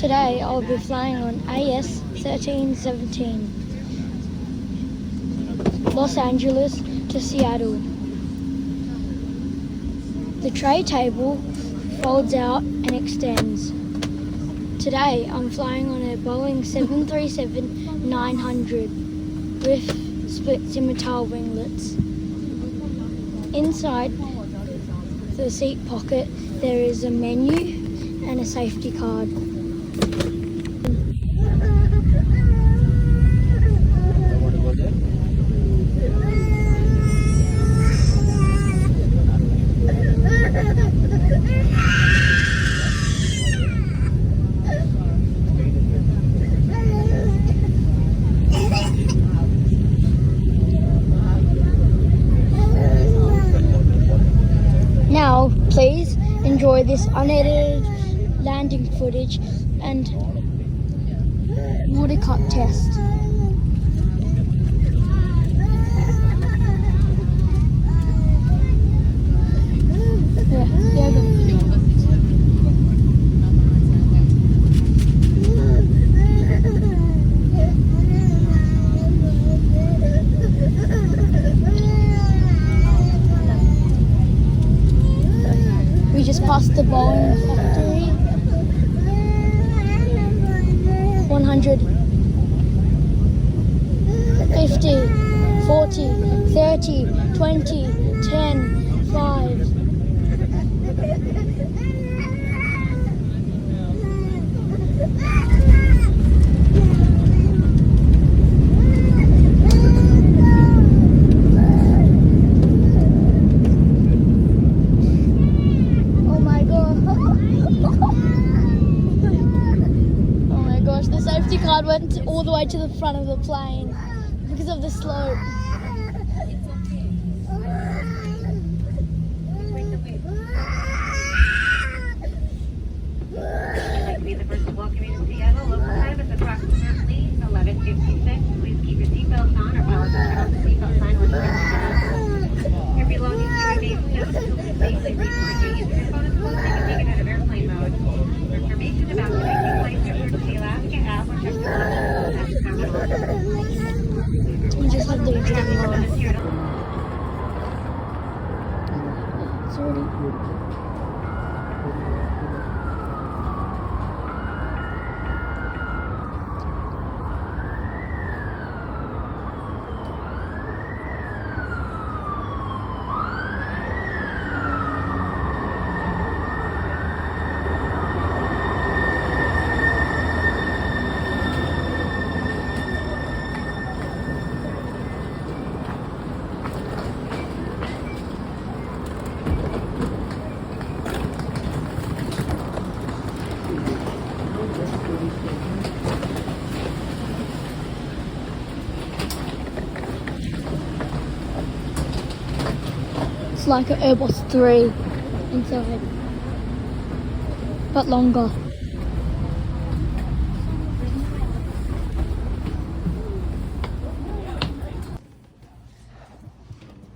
Today I'll be flying on AS 1317, Los Angeles to Seattle. The tray table folds out and extends. Today I'm flying on a Boeing 737-900 with split scimitar winglets. Inside the seat pocket there is a menu and a safety card. Now, please enjoy this unedited landing footage and water cup test. We just passed the Boeing factory. 100, 50, 40, 30, 20, 10, 5. The safety card went all the way to the front of the plane because of the slope. I'd like to be the first to welcome you to Seattle. Local time is approximately 11:56. Please keep your seatbelts on or follow the sign on the seatbelt sign when you're Your belongings should remain stowed until we safely reach the gate. If your phone is closing and taken out of airplane mode, for information about connecting flights to the Alaska app or check the We just had the exam on. It's already. It's like an Airbus 3 inside, but longer.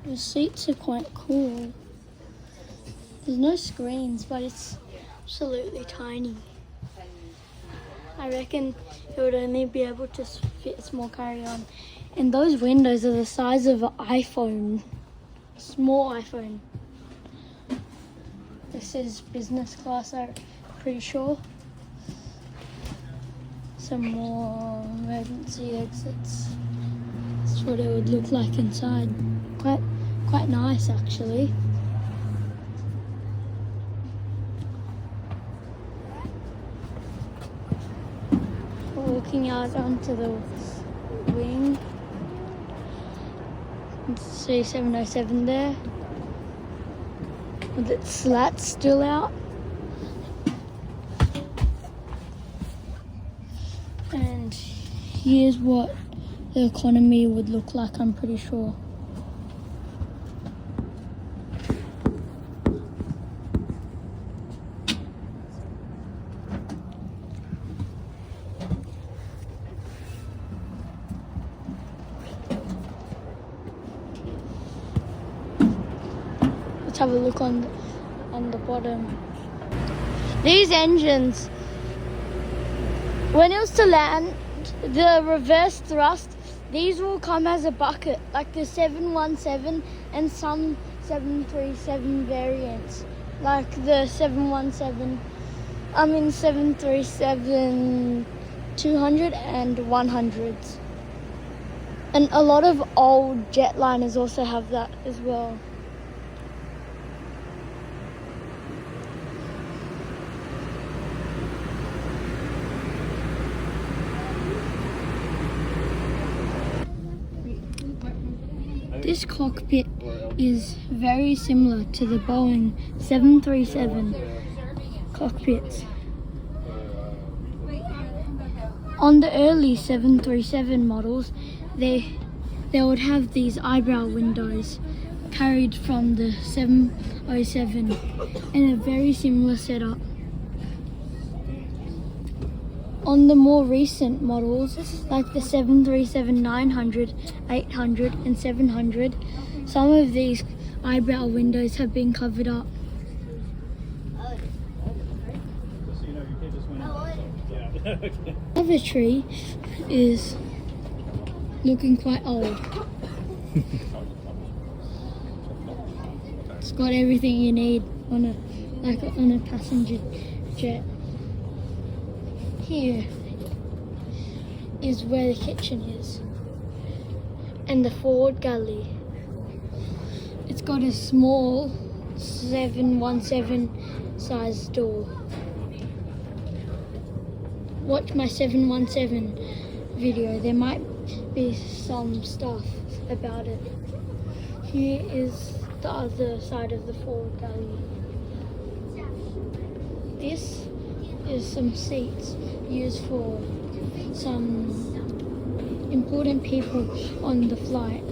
The seats are quite cool. There's no screens, but it's absolutely tiny. I reckon it would only be able to fit a small carry-on. And those windows are the size of an iPhone. Small iPhone. This is business class, I'm pretty sure. Some more emergency exits. That's what it would look like inside. Quite nice actually. Walking out onto the wing. See 707 there with its slats still out, and here's what the economy would look like, I'm pretty sure. Let's have a look on the bottom. These engines when it was to land, the reverse thrust, these will come as a bucket, like the 717 and some 737 variants, like the 737 200 and 100s. And a lot of old jetliners also have that as well. This cockpit is very similar to the Boeing 737 cockpits. On the early 737 models, they would have these eyebrow windows carried from the 707 in a very similar setup. On the more recent models, like the 737-900, 800 and 700, some of these eyebrow windows have been covered up. Lavatory is looking quite old. It's got everything you need on a passenger jet. Here is where the kitchen is, and the forward galley. It's got a small 717 size door. Watch my 717 video, there might be some stuff about it. Here is the other side of the forward galley. This is some seats used for some important people on the flight.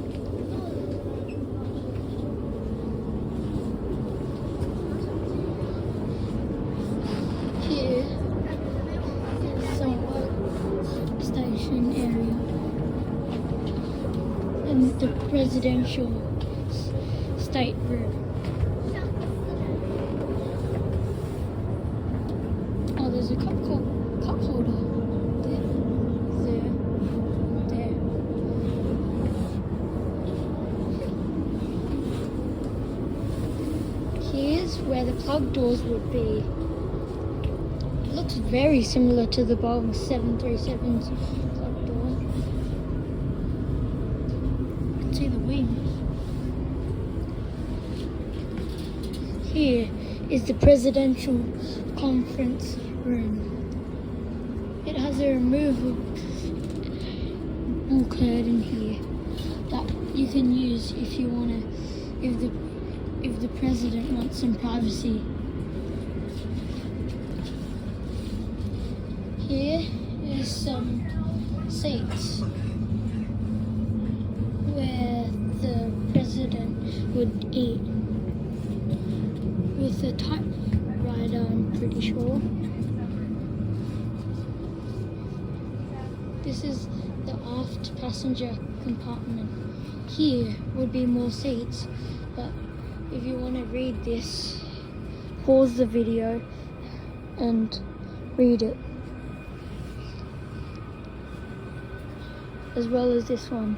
Here is some station area and the presidential state room. Oh, there's a cup holder. There. Here's where the plug doors would be. It looks very similar to the Boeing 737's plug door. You can see the wings. Here is the presidential conference room. It has a removable curtain here that you can use if you want to, if the president wants some privacy. Here is some seats where the president would eat with a typewriter, I'm pretty sure. This is the aft passenger compartment. Here would be more seats, but if you want to read this, pause the video and read it. As well as this one.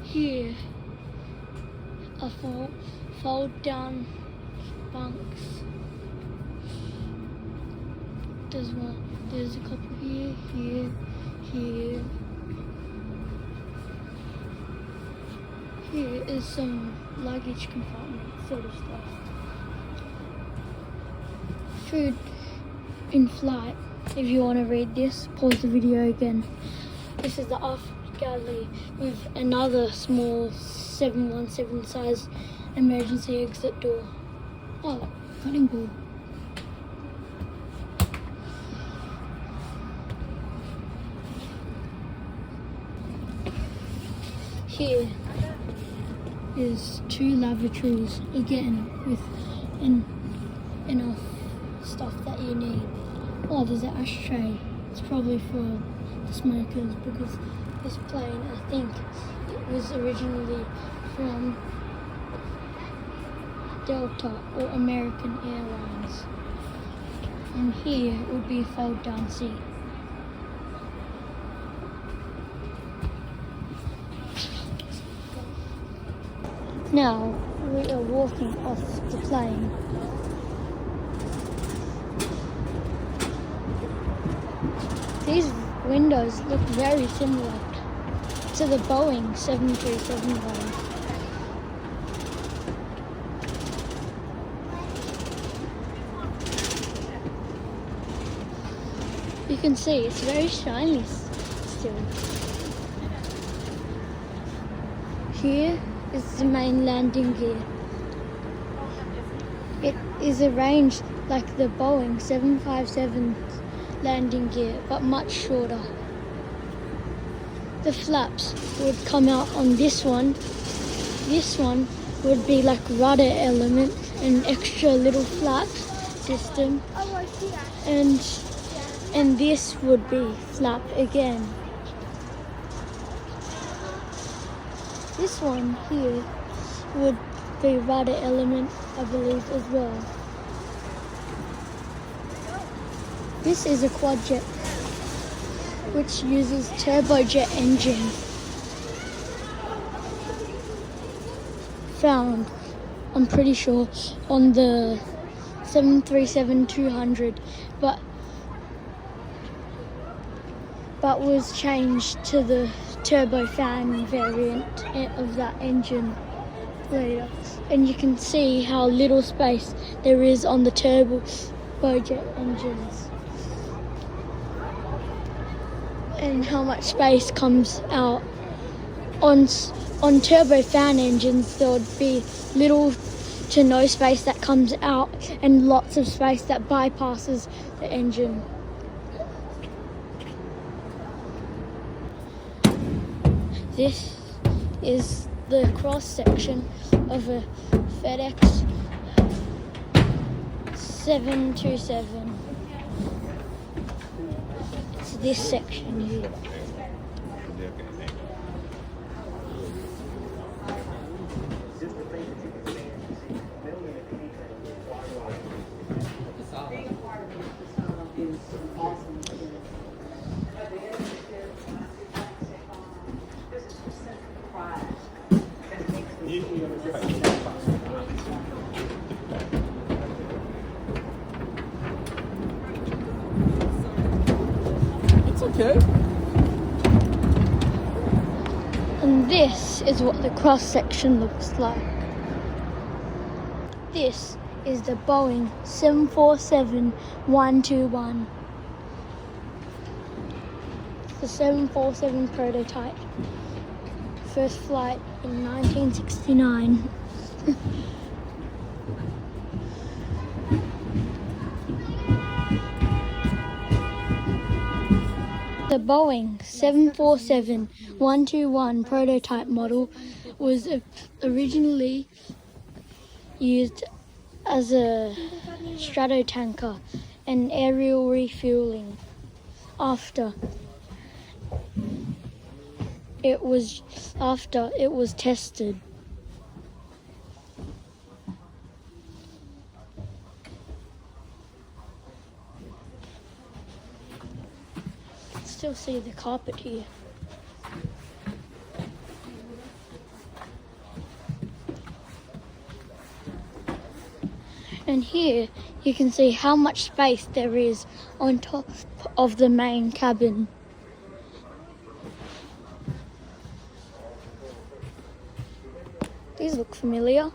Here are fold down bunks. There's a couple here. Here is some luggage compartment sort of stuff. Food in flight. If you want to read this, pause the video again. This is the aft galley with another small 717 size emergency exit door. Oh, cutting board. Here is 2 lavatories again with enough stuff that you need. Oh, there's an ashtray. It's probably for the smokers because this plane, I think, it was originally from Delta or American Airlines. And here would be a fold down seat. Now we are walking off the plane. These windows look very similar to the Boeing 737 ones. You can see it's very shiny still. Here is the main landing gear. It is arranged like the Boeing 757 landing gear, but much shorter. The flaps would come out on this one. This one would be like rudder element, an extra little flap system. And this would be flap again. This one here would be rudder element, I believe, as well. This is a quadjet, which uses turbojet engine. Found, I'm pretty sure, on the 737-200, but was changed to the turbofan variant of that engine later. And you can see how little space there is on the turbojet engines, and how much space comes out. On turbofan engines, there would be little to no space that comes out and lots of space that bypasses the engine. This is the cross section of a FedEx 727. It's this section here. It's okay. And this is what the cross section looks like. This is the Boeing 747-121. The 747 prototype. First flight in 1969. The Boeing 747-121 prototype model was originally used as a stratotanker and aerial refueling. After it was tested. Still see the carpet here. And here you can see how much space there is on top of the main cabin. These look familiar.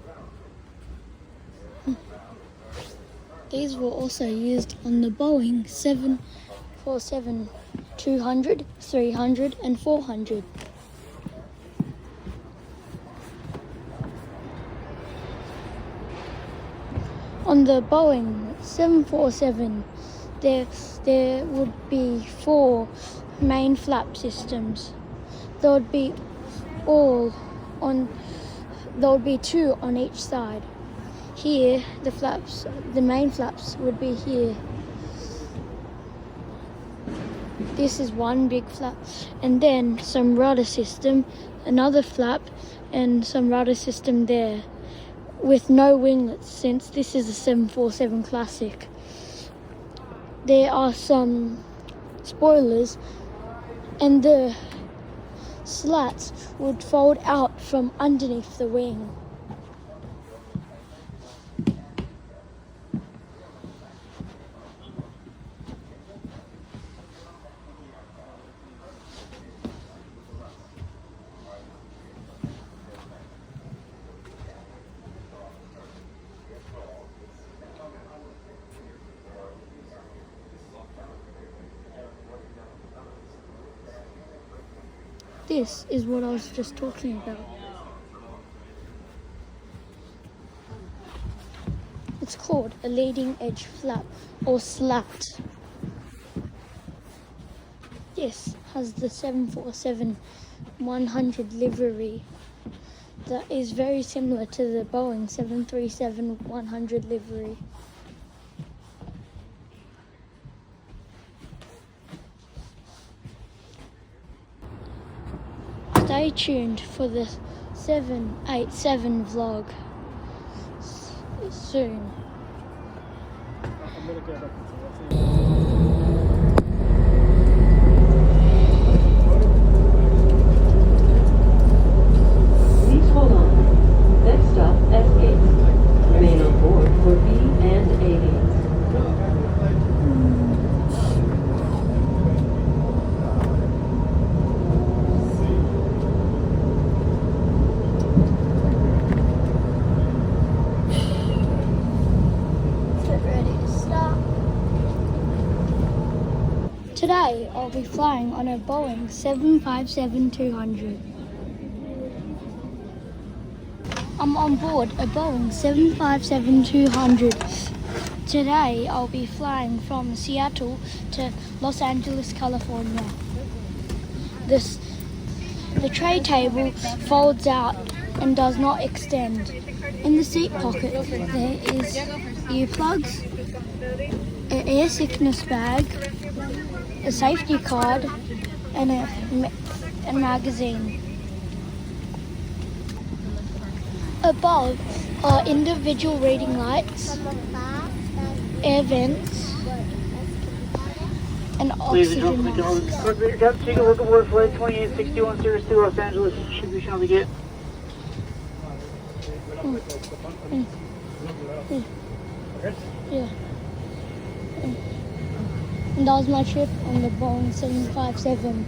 These were also used on the Boeing 747-200, 300 and 400. On the Boeing 747, there would be 4 main flap systems. There would be 2 on each side. Here, the main flaps would be here. This is one big flap, and then some rudder system, another flap, and some rudder system there. with no winglets, since this is a 747 Classic. There are some spoilers, and the slats would fold out from underneath the wing. This is what I was just talking about. It's called a leading edge flap or slat. This has the 747-100 livery that is very similar to the Boeing 737-100 livery. Stay tuned for the 787 vlog soon. Please hold on. Next stop, F gate. Remain on board for B and A gates. Today I'll be flying on a Boeing 757-200. I'm on board a Boeing 757-200. Today I'll be flying from Seattle to Los Angeles, California. The tray table folds out and does not extend. In the seat pocket there is earplugs, an air sickness bag, a safety card, and a magazine. Above are individual reading lights, air vents, and Ladies and oxygen gentlemen, masks. take a look at where flight 2861 Cirrus to Los Angeles should be shown to get. Yeah. And that was my trip on the Boeing 757.